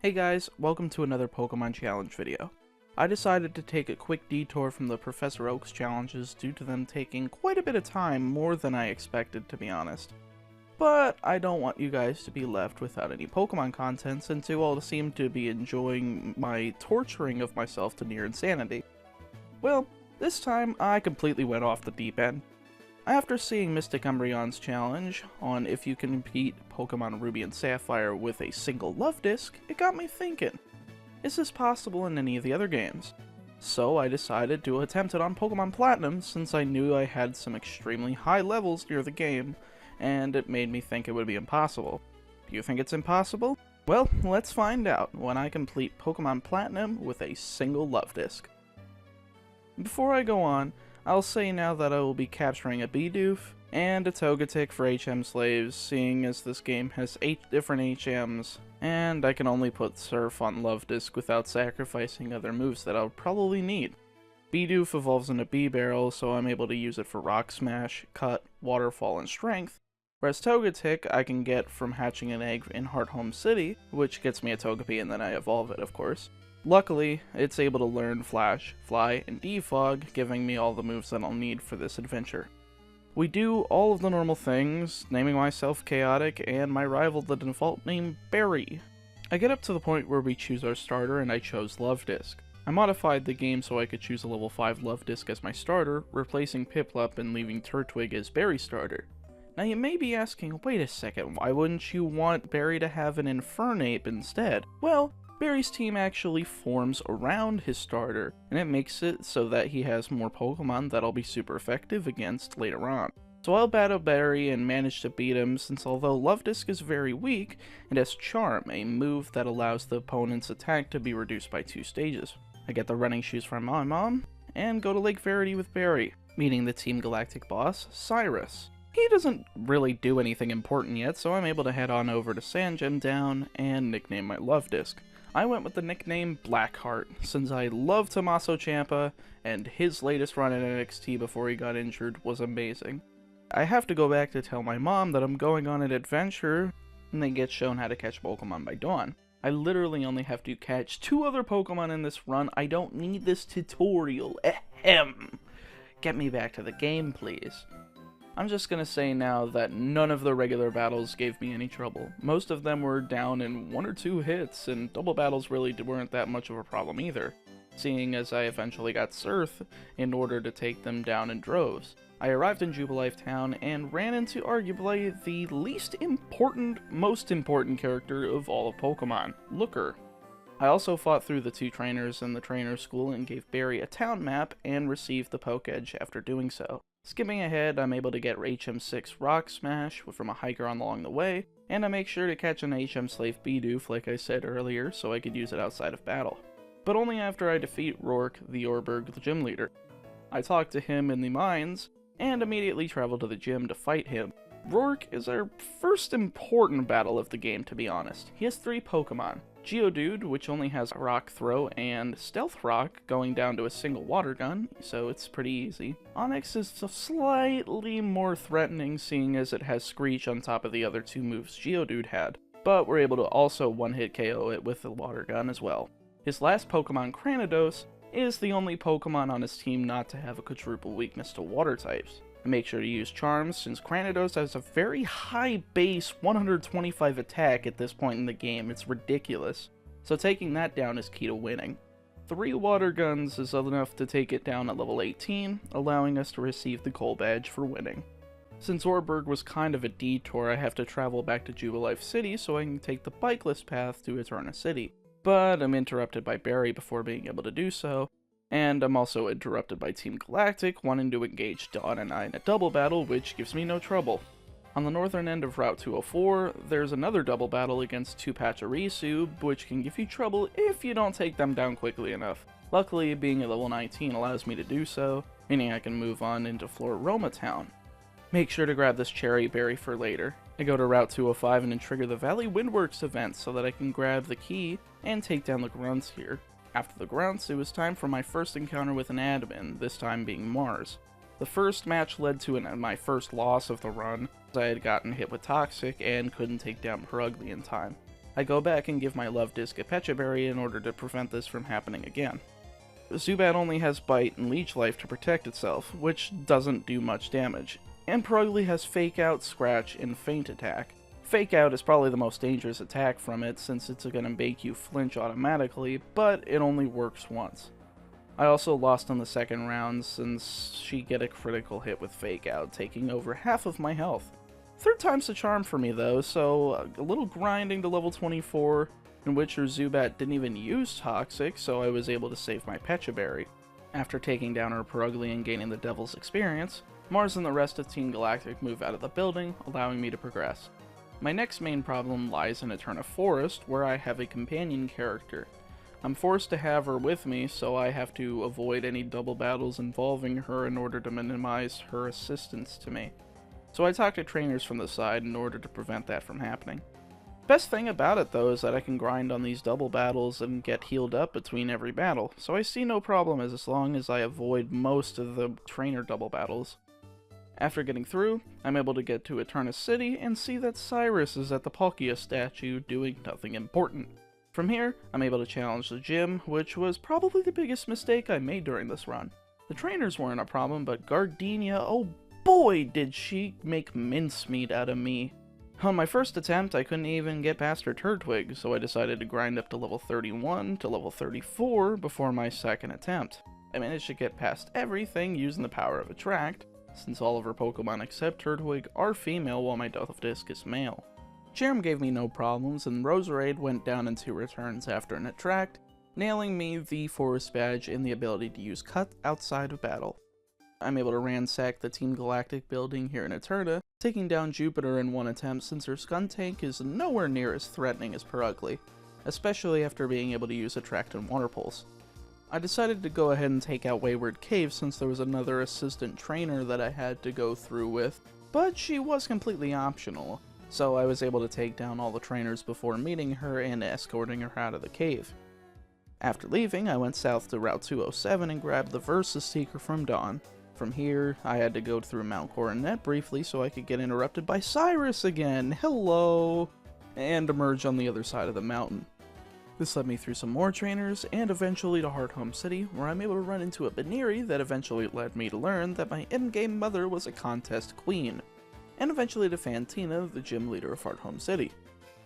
Hey guys, welcome to another Pokemon Challenge video. I decided to take a quick detour from the Professor Oak's challenges due to them taking quite a bit of time, more than I expected to be honest. But I don't want you guys to be left without any Pokemon content since you all seem to be enjoying my torturing of myself to near insanity. Well, this time I completely went off the deep end. After seeing MysticUmbreon's challenge on if you can beat Pokemon Ruby and Sapphire with a single Luvdisc, it got me thinking, is this possible in any of the other games? So I decided to attempt it on Pokemon Platinum since I knew I had some extremely high levels near the game, and it made me think it would be impossible. Do you think it's impossible? Well, let's find out when I complete Pokemon Platinum with a single Luvdisc. Before I go on, I'll say now that I will be capturing a Bidoof and a Togetic for HM slaves, seeing as this game has 8 different HMs, and I can only put Surf on Luvdisc without sacrificing other moves that I'll probably need. Bidoof evolves into B-Barrel, so I'm able to use it for Rock Smash, Cut, Waterfall, and Strength, whereas Togetic I can get from hatching an egg in Hearthome City, which gets me a Togepi and then I evolve it, of course. Luckily, it's able to learn Flash, Fly, and Defog, giving me all the moves that I'll need for this adventure. We do all of the normal things, naming myself Chaotic and my rival the default name Barry. I get up to the point where we choose our starter and I chose Luvdisc. I modified the game so I could choose a level 5 Luvdisc as my starter, replacing Piplup and leaving Turtwig as Barry's starter. Now you may be asking, wait a second, why wouldn't you want Barry to have an Infernape instead? Well, Barry's team actually forms around his starter, and it makes it so that he has more Pokemon that'll be super effective against later on. So I'll battle Barry and manage to beat him since although Luvdisc is very weak, it has Charm, a move that allows the opponent's attack to be reduced by 2 stages. I get the running shoes from my mom, and go to Lake Verity with Barry, meeting the Team Galactic boss, Cyrus. He doesn't really do anything important yet, so I'm able to head on over to Sandgem Down and nickname my Luvdisc. I went with the nickname Blackheart, since I love Tommaso Ciampa, and his latest run in NXT before he got injured was amazing. I have to go back to tell my mom that I'm going on an adventure, and they get shown how to catch Pokemon by Dawn. I literally only have to catch 2 other Pokemon in this run. I don't need this tutorial. Ahem. Get me back to the game, please. I'm just gonna say now that none of the regular battles gave me any trouble. Most of them were down in 1 or 2 hits, and double battles really weren't that much of a problem either, seeing as I eventually got Surf in order to take them down in droves. I arrived in Jubilife Town and ran into arguably the most important character of all of Pokemon, Looker. I also fought through the 2 trainers in the trainer school and gave Barry a town map and received the Pokedge after doing so. Skipping ahead, I'm able to get HM6 Rock Smash from a hiker along the way, and I make sure to catch an HM Slave Bidoof like I said earlier so I could use it outside of battle. But only after I defeat Roark, the Orberg gym leader. I talk to him in the mines, and immediately travel to the gym to fight him. Roark is our first important battle of the game, to be honest. He has 3 Pokemon. Geodude, which only has Rock Throw and Stealth Rock, going down to a single Water Gun, so it's pretty easy. Onix is slightly more threatening, seeing as it has Screech on top of the other 2 moves Geodude had, but we're able to also one-hit KO it with the Water Gun as well. His last Pokemon, Cranidos, is the only Pokemon on his team not to have a quadruple weakness to Water types. I make sure to use Charms since Cranidos has a very high base 125 attack at this point in the game. It's ridiculous. So taking that down is key to winning. 3 Water Guns is enough to take it down at level 18, allowing us to receive the Gold Badge for winning. Since Orberg was kind of a detour, I have to travel back to Jubilife City so I can take the bikeless path to Eterna City. But I'm interrupted by Barry before being able to do so, and I'm also interrupted by Team Galactic wanting to engage Dawn and I in a double battle, which gives me no trouble. On the northern end of Route 204, there's another double battle against 2 Pachirisu, which can give you trouble if you don't take them down quickly enough. Luckily, being at level 19 allows me to do so, meaning I can move on into Floroma Town. Make sure to grab this Cherry Berry for later. I go to Route 205 and then trigger the Valley Windworks event so that I can grab the key and take down the grunts here. After the grunts, it was time for my first encounter with an admin, this time being Mars. The first match led to my first loss of the run, as I had gotten hit with Toxic and couldn't take down Perugly in time. I go back and give my Luvdisc a Pecha Berry in order to prevent this from happening again. Zubat only has Bite and Leech Life to protect itself, which doesn't do much damage, and Purugly has Fake Out, Scratch, and Feint Attack. Fake Out is probably the most dangerous attack from it since it's going to make you flinch automatically, but it only works once. I also lost in the second round since she get a critical hit with Fake Out, taking over half of my health. Third time's the charm for me though, so a little grinding to level 24, in which her Zubat didn't even use Toxic, so I was able to save my Pecha Berry. After taking down her Purugly and gaining the Devil's Experience, Mars and the rest of Team Galactic move out of the building, allowing me to progress. My next main problem lies in Eterna Forest, where I have a companion character. I'm forced to have her with me, so I have to avoid any double battles involving her in order to minimize her assistance to me. So I talk to trainers from the side in order to prevent that from happening. Best thing about it though is that I can grind on these double battles and get healed up between every battle, so I see no problem as long as I avoid most of the trainer double battles. After getting through, I'm able to get to Eterna City and see that Cyrus is at the Palkia statue doing nothing important. From here, I'm able to challenge the gym, which was probably the biggest mistake I made during this run. The trainers weren't a problem, but Gardenia, oh boy did she make mincemeat out of me. On my first attempt, I couldn't even get past her Turtwig, so I decided to grind up to level 31 to level 34 before my second attempt. I managed to get past everything using the power of Attract, since all of her Pokemon except Turtwig are female while my Luvdisc is male. Cherrim gave me no problems, and Roserade went down in 2 returns after an Attract, nailing me the Forest Badge and the ability to use Cut outside of battle. I'm able to ransack the Team Galactic building here in Eterna, taking down Jupiter in 1 attempt since her Skuntank is nowhere near as threatening as Purugly, especially after being able to use Attract and Water Pulse. I decided to go ahead and take out Wayward Cave since there was another assistant trainer that I had to go through with, but she was completely optional, so I was able to take down all the trainers before meeting her and escorting her out of the cave. After leaving, I went south to Route 207 and grabbed the Versus Seeker from Dawn. From here, I had to go through Mount Coronet briefly so I could get interrupted by Cyrus again, hello, and emerge on the other side of the mountain. This led me through some more trainers, and eventually to Hearthome City, where I'm able to run into a Baneri that eventually led me to learn that my endgame mother was a contest queen, and eventually to Fantina, the gym leader of Hearthome City.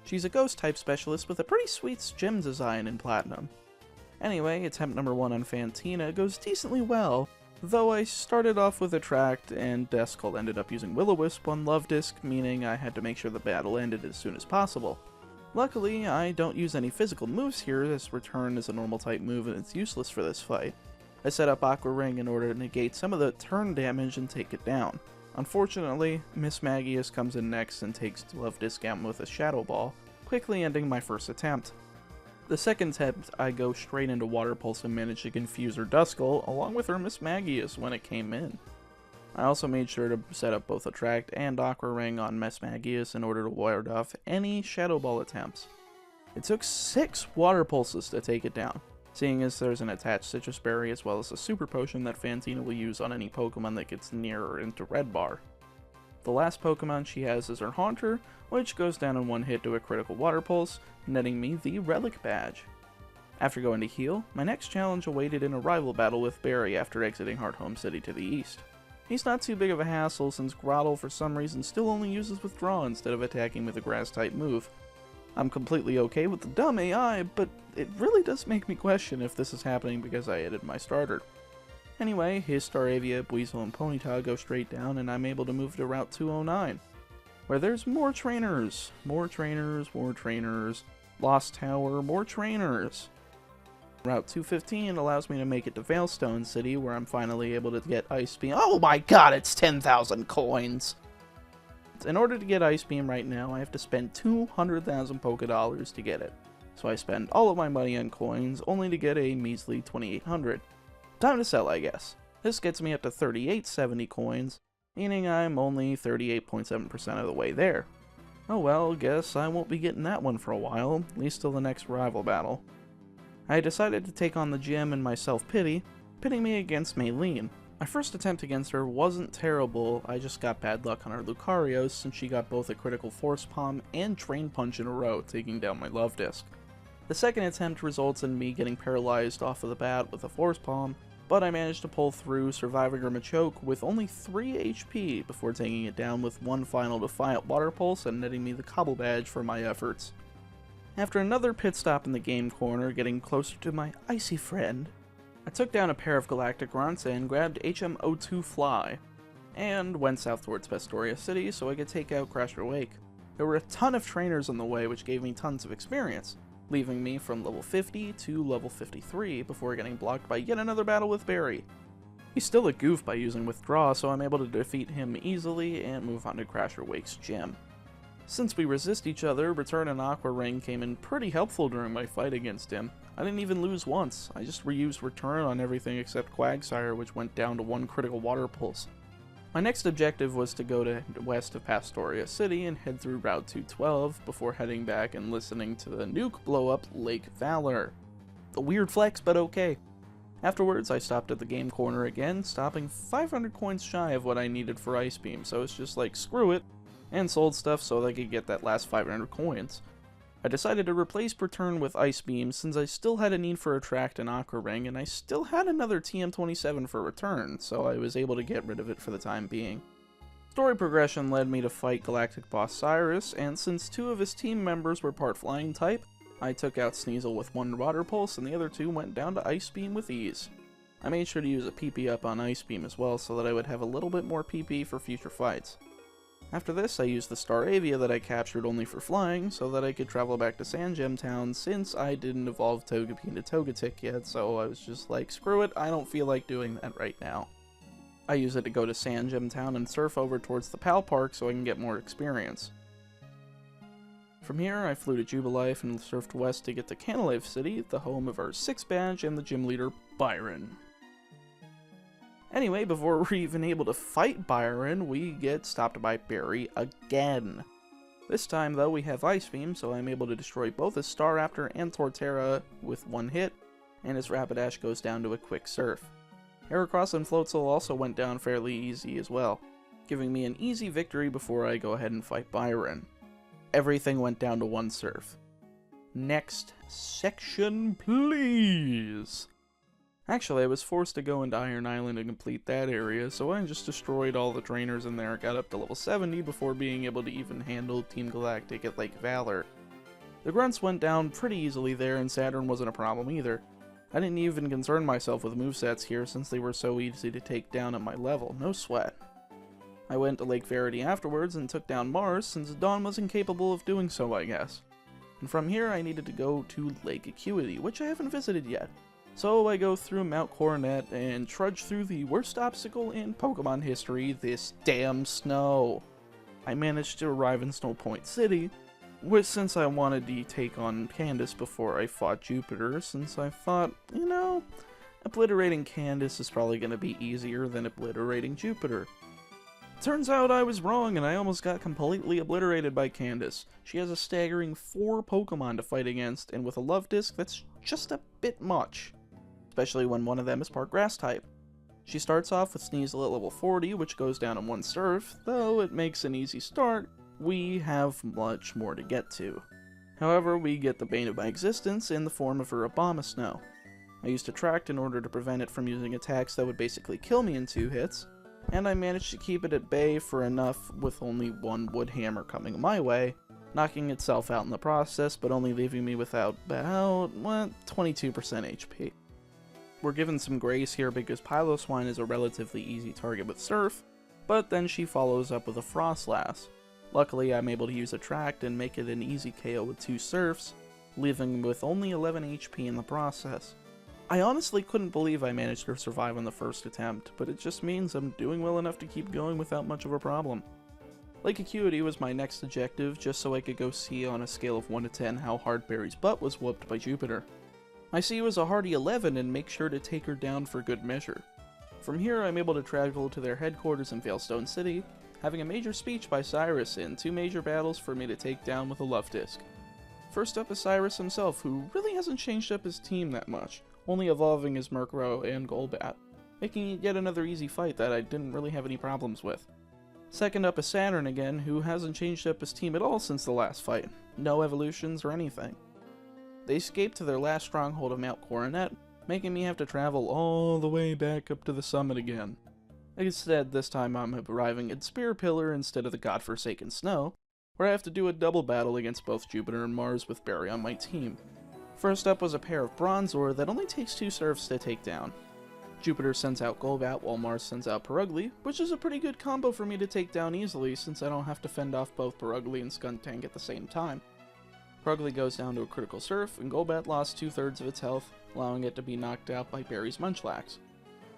She's a ghost-type specialist with a pretty sweet gym design in Platinum. Anyway, attempt number 1 on Fantina goes decently well, though I started off with Attract, and Duskull ended up using Will-O-Wisp on Luvdisc, meaning I had to make sure the battle ended as soon as possible. Luckily, I don't use any physical moves here, as Return is a normal type move and it's useless for this fight. I set up Aqua Ring in order to negate some of the turn damage and take it down. Unfortunately, Mismagius comes in next and takes Luvdisc out with a Shadow Ball, quickly ending my first attempt. The second attempt, I go straight into Water Pulse and manage to confuse her Duskull along with her Mismagius when it came in. I also made sure to set up both Attract and Aqua Ring on Mismagius in order to ward off any Shadow Ball attempts. It took 6 Water Pulses to take it down, seeing as there's an attached Citrus Berry as well as a Super Potion that Fantina will use on any Pokemon that gets near or into Red Bar. The last Pokemon she has is her Haunter, which goes down in 1 hit to a critical Water Pulse, netting me the Relic Badge. After going to heal, my next challenge awaited in a rival battle with Barry after exiting Hearthome City to the east. He's not too big of a hassle since Grottle for some reason still only uses Withdraw instead of attacking with a Grass-type move. I'm completely okay with the dumb AI, but it really does make me question if this is happening because I added my starter. Anyway, his Staravia, Buizel, and Ponyta go straight down and I'm able to move to Route 209, where there's more trainers, Lost Tower, more trainers. Route 215 allows me to make it to Veilstone City, where I'm finally able to get Ice Beam. Oh my god, it's 10,000 coins! In order to get Ice Beam right now, I have to spend 200,000 Poké Dollars to get it. So I spend all of my money on coins, only to get a measly 2,800. Time to sell, I guess. This gets me up to 3,870 coins, meaning I'm only 38.7% of the way there. Oh well, guess I won't be getting that one for a while, at least till the next rival battle. I decided to take on the gym in my self-pity, pitting me against Maylene. My first attempt against her wasn't terrible, I just got bad luck on her Lucario's since she got both a critical Force Palm and Drain Punch in a row, taking down my Luvdisc. The second attempt results in me getting paralyzed off of the bat with a Force Palm, but I managed to pull through, surviving her Machoke with only 3 HP before taking it down with one final Defiant Water Pulse and netting me the Cobble Badge for my efforts. After another pit stop in the game corner, getting closer to my icy friend, I took down a pair of Galactic Grunts and grabbed HM02 Fly, and went south towards Pastoria City so I could take out Crasher Wake. There were a ton of trainers on the way which gave me tons of experience, leaving me from level 50 to level 53 before getting blocked by yet another battle with Barry. He's still a goof by using Withdraw, so I'm able to defeat him easily and move on to Crasher Wake's gym. Since we resist each other, Return and Aqua Ring came in pretty helpful during my fight against him. I didn't even lose once, I just reused Return on everything except Quagsire, which went down to one critical Water Pulse. My next objective was to go to west of Pastoria City and head through Route 212 before heading back and listening to the nuke blow up Lake Valor. A weird flex, but okay. Afterwards, I stopped at the game corner again, stopping 500 coins shy of what I needed for Ice Beam, so it's just like, screw it, and sold stuff so that I could get that last 500 coins. I decided to replace Return with Ice Beam since I still had a need for Attract and Aqua Ring, and I still had another TM27 for Return, so I was able to get rid of it for the time being. Story progression led me to fight Galactic Boss Cyrus, and since 2 of his team members were part Flying type, I took out Sneasel with 1 Water Pulse and the other 2 went down to Ice Beam with ease. I made sure to use a PP up on Ice Beam as well so that I would have a little bit more PP for future fights. After this, I used the Staravia that I captured only for flying, so that I could travel back to Sandgem Town since I didn't evolve Togepi into Togetic yet, so I was just like, screw it, I don't feel like doing that right now. I use it to go to Sandgem Town and surf over towards the Pal Park so I can get more experience. From here, I flew to Jubilife and surfed west to get to Canalife City, the home of our 6th badge and the gym leader, Byron. Anyway, before we're even able to fight Byron, we get stopped by Barry again. This time, though, we have Ice Beam, so I'm able to destroy both his Staraptor and Torterra with 1 hit, and his Rapidash goes down to a quick surf. Heracross and Floatzel also went down fairly easy as well, giving me an easy victory before I go ahead and fight Byron. Everything went down to 1 surf. Next section, please! Actually, I was forced to go into Iron Island and complete that area, so I just destroyed all the trainers in there, got up to level 70 before being able to even handle Team Galactic at Lake Valor. The Grunts went down pretty easily there, and Saturn wasn't a problem either. I didn't even concern myself with movesets here since they were so easy to take down at my level, no sweat. I went to Lake Verity afterwards and took down Mars since Dawn was incapable of doing so, I guess. And from here I needed to go to Lake Acuity, which I haven't visited yet. So I go through Mount Coronet and trudge through the worst obstacle in Pokemon history, this damn snow. I managed to arrive in Snowpoint City, which since I wanted to take on Candice before I fought Jupiter, since I thought, you know, obliterating Candice is probably going to be easier than obliterating Jupiter. Turns out I was wrong and I almost got completely obliterated by Candice. She has a staggering 4 Pokemon to fight against, and with a Luvdisc, that's just a bit much. Especially when one of them is part Grass type. She starts off with Sneasel at level 40, which goes down in 1 surf, though it makes an easy start, we have much more to get to. However, we get the bane of my existence in the form of her Abomasnow. I used Attract in order to prevent it from using attacks that would basically kill me in 2 hits, and I managed to keep it at bay for enough with only 1 Wood Hammer coming my way, knocking itself out in the process, but only leaving me without about, 22% HP. We're given some grace here because Piloswine is a relatively easy target with Surf, but then she follows up with a Frostlass. Luckily, I'm able to use Attract and make it an easy KO with 2 Surfs, leaving with only 11 HP in the process. I honestly couldn't believe I managed to survive on the first attempt, but it just means I'm doing well enough to keep going without much of a problem. Lake Acuity was my next objective, just so I could go see on a scale of 1 to 10 how hard Barry's butt was whooped by Jupiter. I see you as a hearty 11 and make sure to take her down for good measure. From here, I'm able to travel to their headquarters in Veilstone City, having a major speech by Cyrus and 2 major battles for me to take down with a Luvdisc. First up is Cyrus himself, who really hasn't changed up his team that much, only evolving his Murkrow and Golbat. making it yet another easy fight that I didn't really have any problems with. Second up is Saturn again, who hasn't changed up his team at all since the last fight. No evolutions or anything. They escaped to their last stronghold of Mount Coronet, making me have to travel all the way back up to the summit again. Instead, this time I'm arriving at Spear Pillar instead of the godforsaken Snow, where I have to do a double battle against both Jupiter and Mars with Barry on my team. First up was a pair of Bronzor that only takes 2 surfs to take down. Jupiter sends out Golbat while Mars sends out Purugly, which is a pretty good combo for me to take down easily since I don't have to fend off both Purugly and Skuntank at the same time. Purugly goes down to a critical surf, and Golbat lost 2/3 of its health, allowing it to be knocked out by Barry's Munchlax.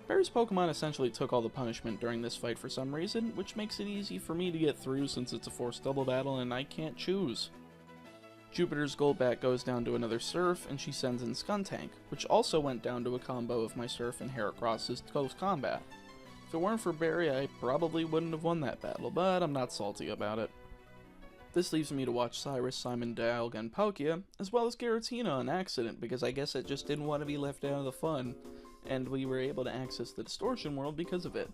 Barry's Pokemon essentially took all the punishment during this fight for some reason, which makes it easy for me to get through since it's a forced double battle and I can't choose. Jupiter's Golbat goes down to another Surf, and she sends in Skuntank, which also went down to a combo of my Surf and Heracross's close combat. If it weren't for Barry, I probably wouldn't have won that battle, but I'm not salty about it. This leaves me to watch Cyrus, Simon, Dialga, and Palkia, as well as Gardenia on accident, because I guess it just didn't want to be left out of the fun, and we were able to access the Distortion World because of it.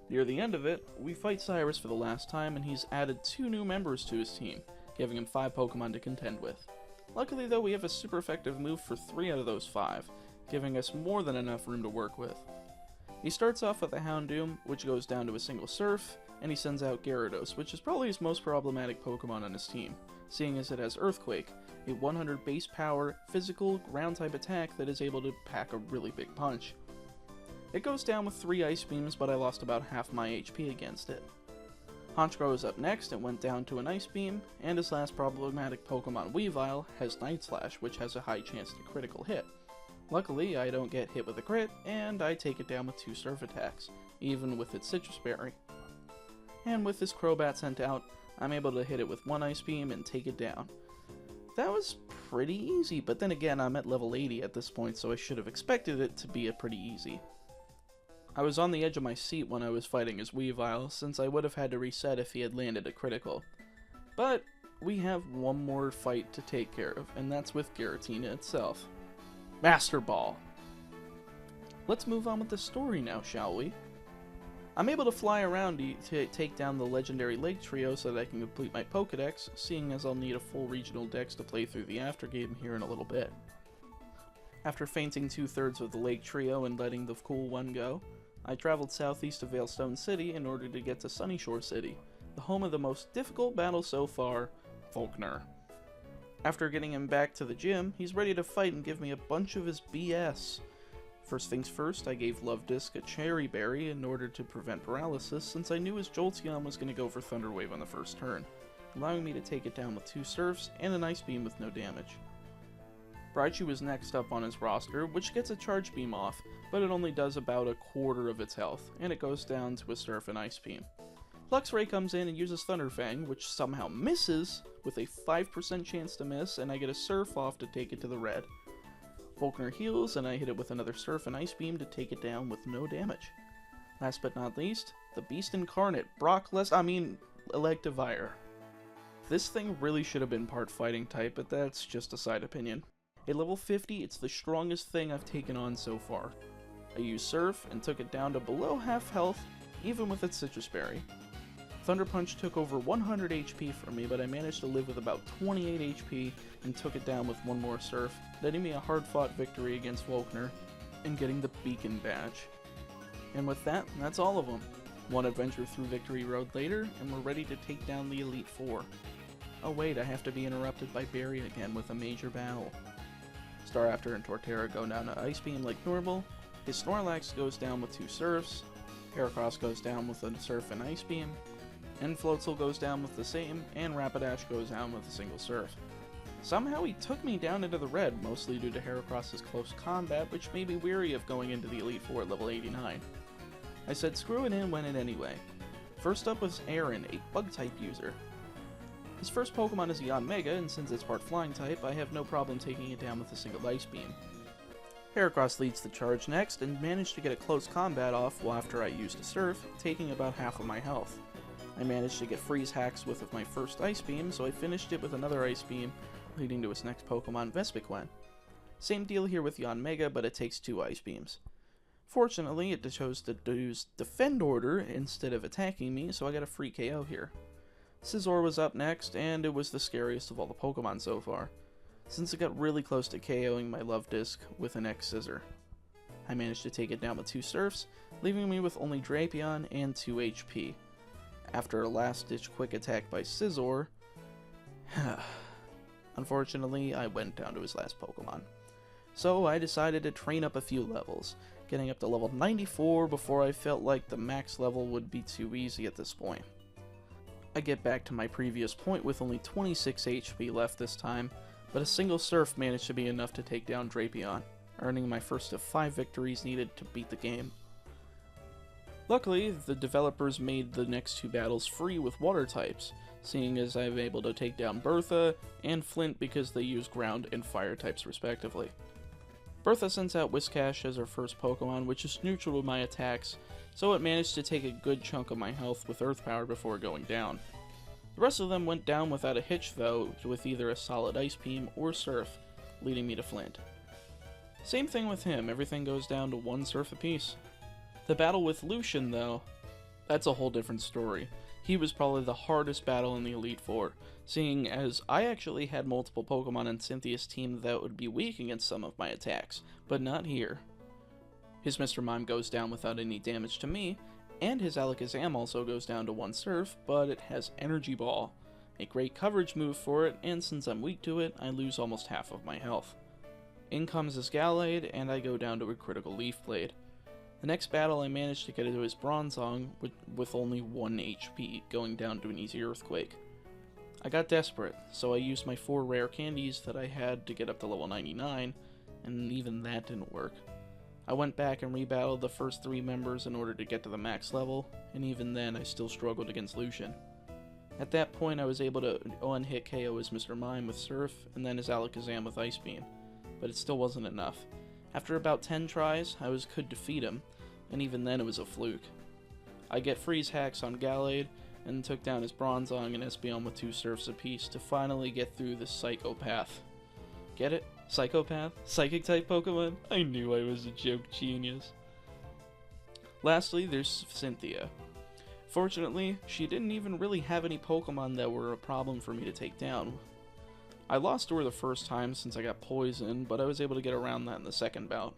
Near the end of it, we fight Cyrus for the last time, and he's added 2 new members to his team, giving him 5 Pokemon to contend with. Luckily though, we have a super effective move for 3 out of those 5, giving us more than enough room to work with. He starts off with a Houndoom, which goes down to a single Surf, and he sends out Gyarados, which is probably his most problematic Pokemon on his team, seeing as it has Earthquake, a 100 base power, physical, ground-type attack that is able to pack a really big punch. It goes down with 3 Ice Beams, but I lost about half my HP against it. Honchkrow is up next and went down to an Ice Beam, and his last problematic Pokemon, Weavile, has Night Slash, which has a high chance to critical hit. Luckily, I don't get hit with a crit, and I take it down with 2 Surf attacks, even with its Citrus Berry. And with this Crobat sent out, I'm able to hit it with 1 Ice Beam and take it down. That was pretty easy, but then again, I'm at level 80 at this point, so I should have expected it to be a pretty easy. I was on the edge of my seat when I was fighting his Weavile, since I would have had to reset if he had landed a critical. But we have one more fight to take care of, and that's with Giratina itself. Master Ball! Let's move on with the story now, shall we? I'm able to fly around to take down the legendary Lake Trio so that I can complete my Pokedex, seeing as I'll need a full regional dex to play through the aftergame here in a little bit. After fainting 2/3 of the Lake Trio and letting the cool one go, I traveled southeast of Veilstone City in order to get to Sunyshore City, the home of the most difficult battle so far, Volkner. After getting him back to the gym, he's ready to fight and give me a bunch of his BS. First things first, I gave Luvdisc a Cherry Berry in order to prevent paralysis, since I knew his Jolteon was going to go for Thunder Wave on the first turn, allowing me to take it down with 2 Surfs and an Ice Beam with no damage. Raichu was next up on his roster, which gets a Charge Beam off, but it only does about a quarter of its health, and it goes down to a Surf and Ice Beam. Luxray comes in and uses Thunder Fang, which somehow misses, with a 5% chance to miss, and I get a Surf off to take it to the red. Volkner heals, and I hit it with another Surf and Ice Beam to take it down with no damage. Last but not least, the Beast Incarnate, Electivire. This thing really should have been part Fighting type, but that's just a side opinion. At level 50, it's the strongest thing I've taken on so far. I used Surf and took it down to below half health, even with its Citrus Berry. Thunder Punch took over 100 HP from me, but I managed to live with about 28 HP and took it down with 1 more Surf, netting me a hard-fought victory against Volkner and getting the Beacon Badge. And with that, that's all of them. One adventure through Victory Road later, and we're ready to take down the Elite Four. Oh wait, I have to be interrupted by Barry again with a major battle. Staraptor and Torterra go down to Ice Beam like normal, his Snorlax goes down with 2 Surfs, Heracross goes down with a Surf and Ice Beam, and Floatzel goes down with the same, and Rapidash goes down with a single Surf. Somehow he took me down into the red, mostly due to Heracross's close combat, which made me weary of going into the Elite Four at level 89. I said screw it and went in anyway. First up was Aaron, a Bug-type user. His first Pokemon is Yanmega, and since it's part Flying type, I have no problem taking it down with a single Ice Beam. Heracross leads the charge next, and managed to get a close combat off after I used a Surf, taking about half of my health. I managed to get Freeze Hacks with my first Ice Beam, so I finished it with another Ice Beam, leading to his next Pokemon, Vespiquen. Same deal here with Yanmega, but it takes 2 Ice Beams. Fortunately, it chose to use Defend Order instead of attacking me, so I got a free KO here. Scizor was up next, and it was the scariest of all the Pokemon so far, since it got really close to KOing my Luvdisc with an X-Scissor. I managed to take it down with 2 Surfs, leaving me with only Drapion and 2 HP. After a last-ditch quick attack by Scizor, unfortunately, I went down to his last Pokemon. So I decided to train up a few levels, getting up to level 94 before I felt like the max level would be too easy at this point. I get back to my previous point with only 26 HP left this time, but a single Surf managed to be enough to take down Drapion, earning my first of 5 victories needed to beat the game. Luckily, the developers made the next 2 battles free with water types, seeing as I'm able to take down Bertha and Flint because they use ground and fire types respectively. Bertha sends out Whiscash as her first Pokemon, which is neutral to my attacks, so it managed to take a good chunk of my health with Earth Power before going down. The rest of them went down without a hitch though, with either a solid Ice Beam or Surf, leading me to Flint. Same thing with him, everything goes down to 1 Surf apiece. The battle with Lucian though, that's a whole different story. He was probably the hardest battle in the Elite Four, seeing as I actually had multiple Pokemon in Cynthia's team that would be weak against some of my attacks, but not here. His Mr. Mime goes down without any damage to me, and his Alakazam also goes down to 1 Surf, but it has Energy Ball, a great coverage move for it, and since I'm weak to it, I lose almost half of my health. In comes his Gallade, and I go down to a critical Leaf Blade. The next battle I managed to get into his Bronzong with only 1 HP, going down to an easy Earthquake. I got desperate, so I used my 4 rare candies that I had to get up to level 99, and even that didn't work. I went back and rebattled the first 3 members in order to get to the max level, and even then I still struggled against Lucian. At that point I was able to one-hit KO his Mr. Mime with Surf, and then his Alakazam with Ice Beam, but it still wasn't enough. After about 10 tries, I could defeat him, and even then it was a fluke. I get Freeze Hacks on Gallade, and took down his Bronzong and Espeon with 2 Surfs apiece to finally get through the Psychopath. Get it? Psychopath? Psychic-type Pokemon? I knew I was a joke genius. Lastly, there's Cynthia. Fortunately, she didn't even really have any Pokemon that were a problem for me to take down. I lost to her the first time since I got poisoned, but I was able to get around that in the second bout.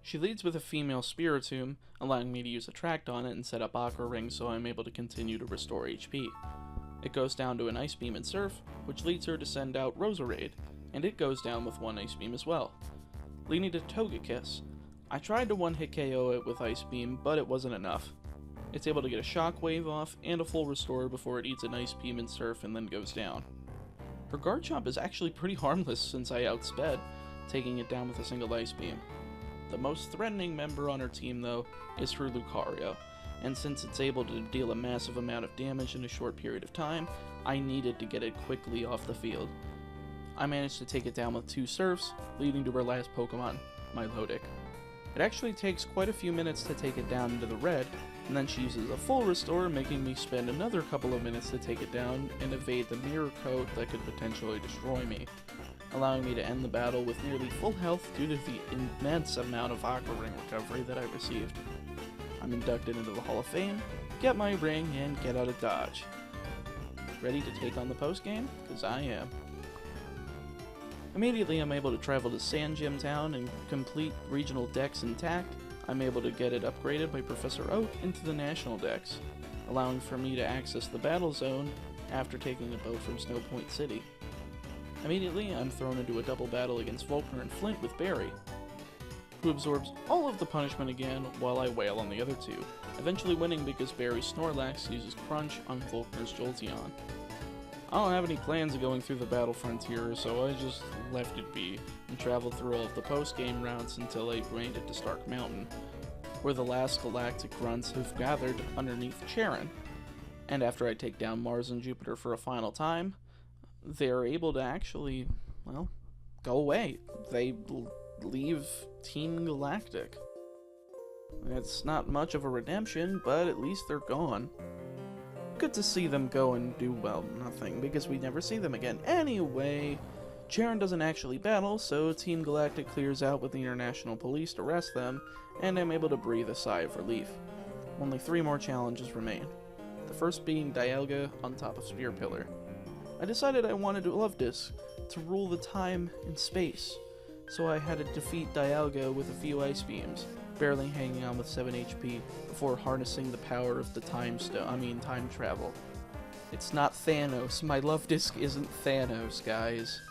She leads with a female Spiritomb, allowing me to use Attract on it and set up Aqua Ring so I'm able to continue to restore HP. It goes down to an Ice Beam and Surf, which leads her to send out Roserade, and it goes down with 1 Ice Beam as well. Leading to Togekiss. I tried to one-hit KO it with Ice Beam, but it wasn't enough. It's able to get a Shockwave off and a full restore before it eats an Ice Beam and Surf and then goes down. Her Garchomp is actually pretty harmless since I outsped, taking it down with a single Ice Beam. The most threatening member on her team, though, is her Lucario, and since it's able to deal a massive amount of damage in a short period of time, I needed to get it quickly off the field. I managed to take it down with 2 Surfs, leading to her last Pokemon, Milotic. It actually takes quite a few minutes to take it down into the red, and then she uses a full restore, making me spend another couple of minutes to take it down and evade the mirror coat that could potentially destroy me, allowing me to end the battle with nearly full health due to the immense amount of Aqua Ring recovery that I received. I'm inducted into the Hall of Fame, get my ring, and get out of Dodge. Ready to take on the post-game? Because I am. Immediately I'm able to travel to Sand Gem Town and complete regional decks intact. I'm able to get it upgraded by Professor Oak into the national decks, allowing for me to access the battle zone after taking a boat from Snowpoint City. Immediately, I'm thrown into a double battle against Volkner and Flint with Barry, who absorbs all of the punishment again while I wail on the other 2, eventually winning because Barry's Snorlax uses Crunch on Volkner's Jolteon. I don't have any plans of going through the battle frontier, so I just left it be and traveled through all of the post-game routes until I made it to Stark Mountain, where the last galactic grunts have gathered underneath Charon. And after I take down Mars and Jupiter for a final time, they're able to actually, well, go away. They leave Team Galactic. It's not much of a redemption, but at least they're gone. Good to see them go and do, well, nothing, because we never see them again. Anyway, Charon doesn't actually battle, so Team Galactic clears out with the International Police to arrest them, and I'm able to breathe a sigh of relief. Only 3 more challenges remain, the first being Dialga on top of Spear Pillar. I decided I wanted Luvdisc to rule the time and space, so I had to defeat Dialga with a few ice beams, barely hanging on with 7 HP before harnessing the power of the time travel. It's not Thanos. My Luvdisc isn't Thanos, guys.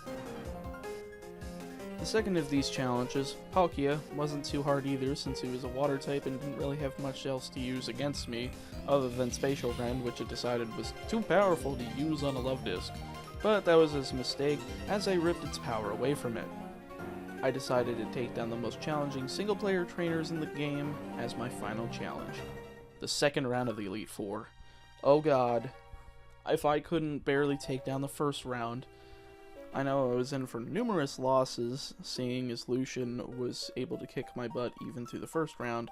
The second of these challenges, Palkia, wasn't too hard either since he was a water type and didn't really have much else to use against me other than Spatial Rend, which it decided was too powerful to use on a Luvdisc. But that was his mistake, as I ripped its power away from it. I decided to take down the most challenging single-player trainers in the game as my final challenge. The second round of the Elite Four. Oh god. If I couldn't barely take down the first round, I know I was in for numerous losses, seeing as Lucian was able to kick my butt even through the first round,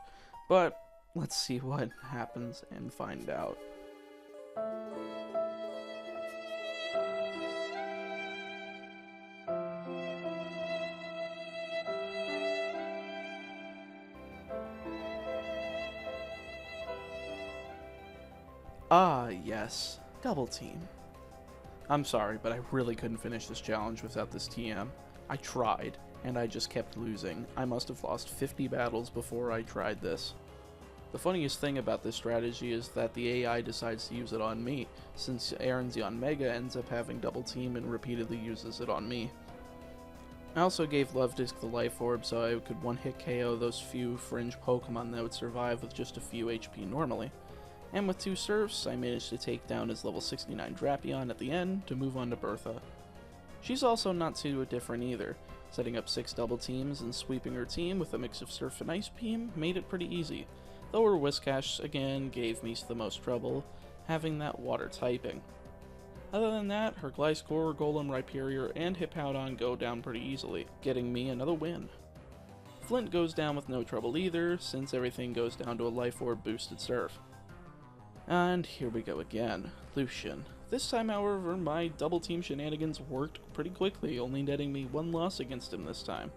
but let's see what happens and find out. Ah, yes. Double team. I'm sorry, but I really couldn't finish this challenge without this TM. I tried, and I just kept losing. I must have lost 50 battles before I tried this. The funniest thing about this strategy is that the AI decides to use it on me, since Aronzion Mega ends up having double team and repeatedly uses it on me. I also gave Luvdisc the Life Orb so I could one-hit KO those few fringe Pokemon that would survive with just a few HP normally. And with 2 Surfs, I managed to take down his level 69 Drapion at the end to move on to Bertha. She's also not too different either. Setting up 6 double teams and sweeping her team with a mix of Surf and Ice Beam made it pretty easy, though her Whiscash again gave me the most trouble, having that water typing. Other than that, her Gliscor, Golem, Rhyperior, and Hippowdon go down pretty easily, getting me another win. Flint goes down with no trouble either, since everything goes down to a Life Orb boosted Surf. And here we go again, Lucian. This time, however, my double team shenanigans worked pretty quickly, only netting me 1 loss against him this time.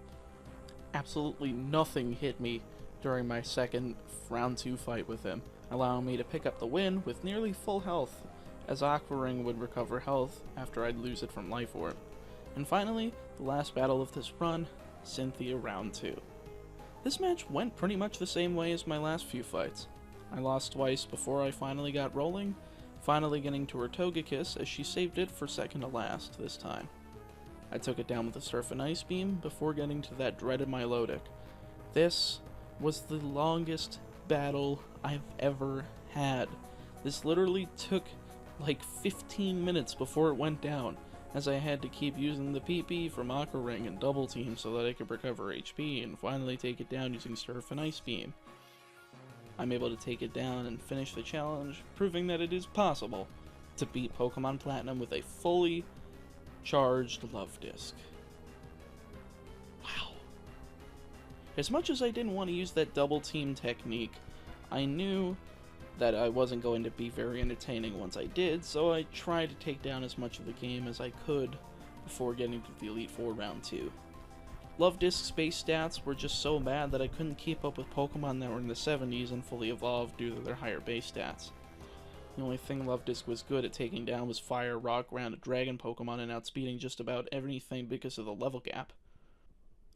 Absolutely nothing hit me during my second round 2 fight with him, allowing me to pick up the win with nearly full health, as Aqua Ring would recover health after I'd lose it from Life Orb. And finally, the last battle of this run, Cynthia round 2. This match went pretty much the same way as my last few fights. I lost twice before I finally got rolling, finally getting to her Togekiss as she saved it for second to last this time. I took it down with a Surf and Ice Beam before getting to that dreaded Milotic. This was the longest battle I've ever had. This literally took like 15 minutes before it went down, as I had to keep using the PP from Aqua Ring and Double Team so that I could recover HP and finally take it down using Surf and Ice Beam. I'm able to take it down and finish the challenge, proving that it is possible to beat Pokemon Platinum with a fully charged Luvdisc. Wow. As much as I didn't want to use that double team technique, I knew that I wasn't going to be very entertaining once I did, so I tried to take down as much of the game as I could before getting to the Elite Four round 2. Luvdisc's base stats were just so bad that I couldn't keep up with Pokemon that were in the 70s and fully evolved due to their higher base stats. The only thing Luvdisc was good at taking down was Fire, Rock, Ground, Dragon Pokemon and outspeeding just about everything because of the level gap.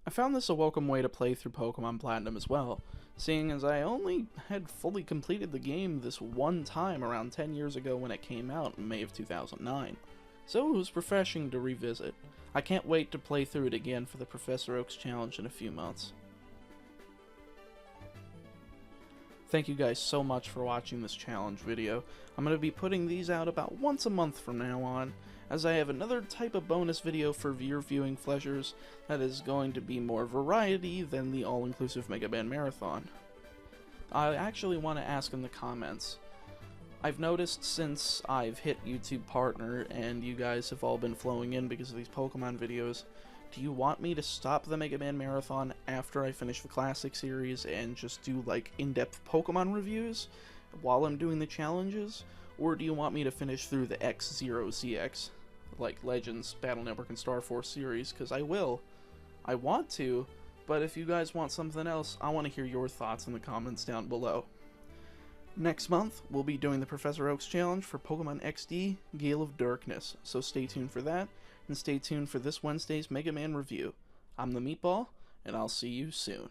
I found this a welcome way to play through Pokemon Platinum as well, seeing as I only had fully completed the game this one time around 10 years ago when it came out in May of 2009, so it was refreshing to revisit. I can't wait to play through it again for the Professor Oaks challenge in a few months. Thank you guys so much for watching this challenge video. I'm going to be putting these out about once a month from now on, as I have another type of bonus video for your viewing pleasures that is going to be more variety than the all-inclusive Mega Man Marathon. I actually want to ask in the comments, I've noticed since I've hit YouTube Partner and you guys have all been flowing in because of these Pokemon videos, do you want me to stop the Mega Man Marathon after I finish the Classic series and just do like in-depth Pokemon reviews while I'm doing the challenges? Or do you want me to finish through the X0CX, like Legends, Battle Network, and Star Force series? Because I will. I want to, But if you guys want something else, I want to hear your thoughts in the comments down below. Next month, we'll be doing the Professor Oaks challenge for Pokemon XD Gale of Darkness, so stay tuned for that, and stay tuned for this Wednesday's Mega Man review. I'm the Meatball, and I'll see you soon.